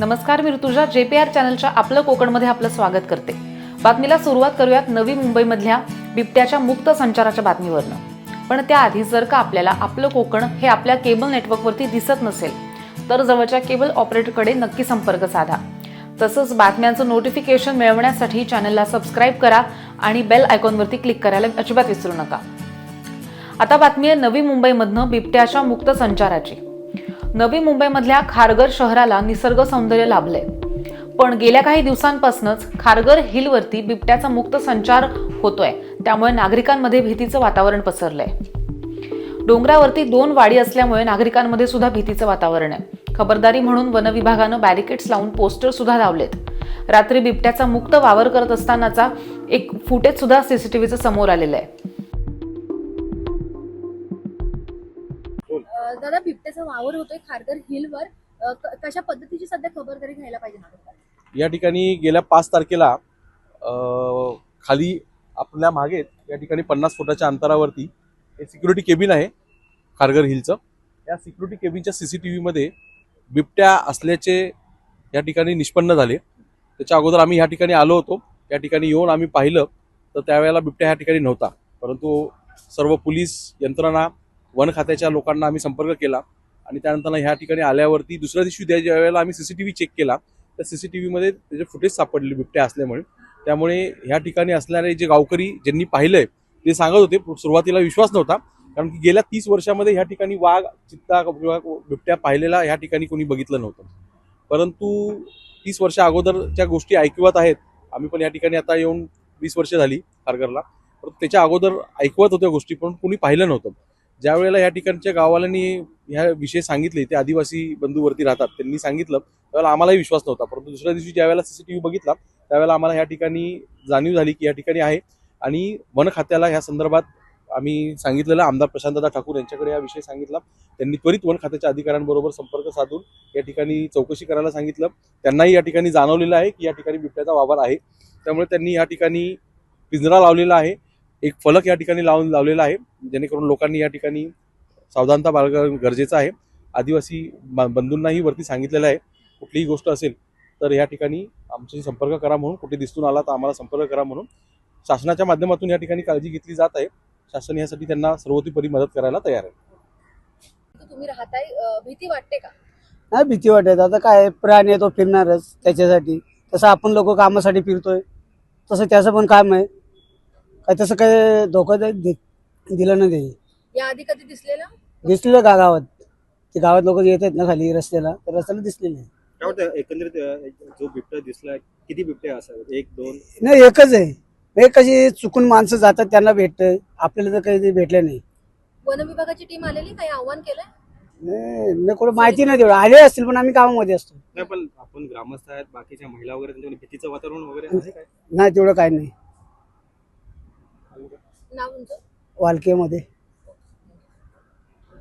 नमस्कार, मी ऋतुजा JPR चॅनलच्या आपलं कोकणमध्ये आपलं स्वागत करते। बातमीला सुरुवात करूयात नवी मुंबईमधल्या बिबट्याच्या मुक्त संचाराच्या बातमीवरनं। पण त्याआधी जर का आपल्याला आपलं कोकण हे आपल्या केबल नेटवर्कवरती दिसत नसेल तर जवळच्या केबल ऑपरेटरकडे नक्की संपर्क साधा। तसंच बातम्यांचं नोटिफिकेशन मिळवण्यासाठी चॅनलला सबस्क्राइब करा आणि बेल आयकॉनवरती क्लिक करायला अजिबात विसरू नका। आता बातमी आहे नवी मुंबईमधनं बिबट्याच्या मुक्त संचाराची। नवी मुंबईमधल्या खारघर शहराला निसर्ग सौंदर्य लाभलंय, पण गेल्या काही दिवसांपासूनच खारघर हिलवरती बिबट्याचा मुक्त संचार होतोय, त्यामुळे नागरिकांमध्ये भीतीचं वातावरण पसरलंय। डोंगरावरती 2 वाडी असल्यामुळे नागरिकांमध्ये सुद्धा भीतीचं वातावरण आहे। खबरदारी म्हणून वन विभागानं बॅरिकेड्स लावून पोस्टर सुद्धा लावलेत। रात्री बिबट्याचा मुक्त वावर करत असतानाचा एक फुटेज सुद्धा सीसीटीव्हीचं समोर आलेलं आहे। दादा, बिबट्याचा वावर होतोय खारघर हिलवर, कशा पद्धतीची सध्या खबरदारी घ्यायला पाहिजे नागरिकांनी? या ठिकाणी गेल्या 5 तारखेला खाली आपल्या मागे या ठिकाणी 50 फुटाच्या अंतरावरती एक सिक्युरिटी केबिन आहे खारघर हिलचं। या सिक्युरिटी केबिनच्या सीसीटीव्हीमध्ये बिबट्या असल्याचे या ठिकाणी निष्पन्न झाले। त्याच्या अगोदर आम्ही या ठिकाणी आलो होतो। या ठिकाणी येऊन आम्ही पाहिलं तर त्यावेळेला बिबट्या या ठिकाणी नव्हता, परंतु सर्व पोलीस यंत्रणा, वन खात्याच्या लोकांना आम्ही संपर्क केला आणि त्यानंतर ह्या ठिकाणी आल्यावरती दुसऱ्या दिवशी ज्या वेळेला आम्ही सीसीटीव्ही चेक केला त्या सीसीटीव्हीमध्ये त्याचे फुटेज सापडले बिबट्या असल्यामुळे। त्यामुळे ह्या ठिकाणी असणारे जे गावकरी ज्यांनी पाहिलंय ते सांगत होते, सुरुवातीला विश्वास नव्हता, कारण की गेल्या 30 वर्षामध्ये ह्या ठिकाणी वाघ, चित्ता, बिबट्या पाहिलेला ह्या ठिकाणी कोणी बघितलं नव्हतं। परंतु 30 वर्ष अगोदरच्या गोष्टी ऐकवत आहेत आम्ही, पण या ठिकाणी आता येऊन 20 वर्ष झाली खारघरला, परंतु त्याच्या अगोदर ऐकवत होत्या गोष्टी पण कोणी पाहिलं नव्हतं। ज्या वेळेला या ठिकाणच्या गाववाल्यांनी ह्या विषय सांगितले, ते आदिवासी बंधूवरती राहतात, त्यांनी सांगितलं त्यावेळेला आम्हालाही विश्वास नव्हता, परंतु दुसऱ्या दिवशी ज्या वेळेला सीसीटीव्ही बघितला त्यावेळेला आम्हाला ह्या ठिकाणी जाणीव झाली की या ठिकाणी आहे। आणि वन खात्याला ह्या संदर्भात आम्ही सांगितलेलं, आमदार प्रशांतदा ठाकूर यांच्याकडे हा विषय सांगितला। त्यांनी त्वरित वन खात्याच्या अधिकाऱ्यांबरोबर संपर्क साधून या ठिकाणी चौकशी करायला सांगितलं। त्यांनाही या ठिकाणी जाणवलेलं आहे की या ठिकाणी बिबट्याचा वावर आहे, त्यामुळे त्यांनी या ठिकाणी पिंजरा लावलेला आहे, एक फलक या ठिकाणी लावलेला आहे, जेणेकरून लोकांनी या ठिकाणी सावधानता बाळगणं गरजेचं आहे। आदिवासी बंधूंनाही वरती सांगितलेलं आहे, कुठलीही गोष्ट असेल तर या ठिकाणी आमच्याशी संपर्क करा म्हणून, कुठे दिसून आला तर आम्हाला संपर्क करा म्हणून शासनाच्या माध्यमातून या ठिकाणी काळजी घेतली जात आहे। शासन यासाठी त्यांना सर्वतोपरी मदत करायला तयार आहे। तुम्ही राहताय, भीती वाटते का? नाही, भीती वाटत। आता काय, प्राणी आहे तो फिरणारच त्याच्यासाठी, तसं आपण लोक कामासाठी फिरतोय तसं त्याचं पण काम आहे, काय तसं काय धोका दिला नाही। या आधी कधी दिसलेलं का गावात? ते गावात लोक येतात ना खाली रस्त्याला, तर रस्त्याला दिसलेलं आहे। काय वाटतं एकंदरीत जो बिबट्या दिसला, किती बिबट्या असावेत? 1 2? नाही, एकच आहे। हे कशी चुकून माणसं जातात त्यांना भेटतंय, आपल्याला तर काही भेटलं नाही। वन विभागाची टीम आलेली, काही आव्हान केलंय? नाही, कोणी माहिती नाही, तेवढं आले असतील, पण आम्ही कामामध्ये असतो। नाही, पण आपण ग्रामस्थ आहेत, बाकीच्या महिला वगैरे, त्यांच्याकडे भीतीचं वातावरण वगैरे आहे काय? नाही, तेवढं काही नाही। नाव तुमचं? वालकेमध्ये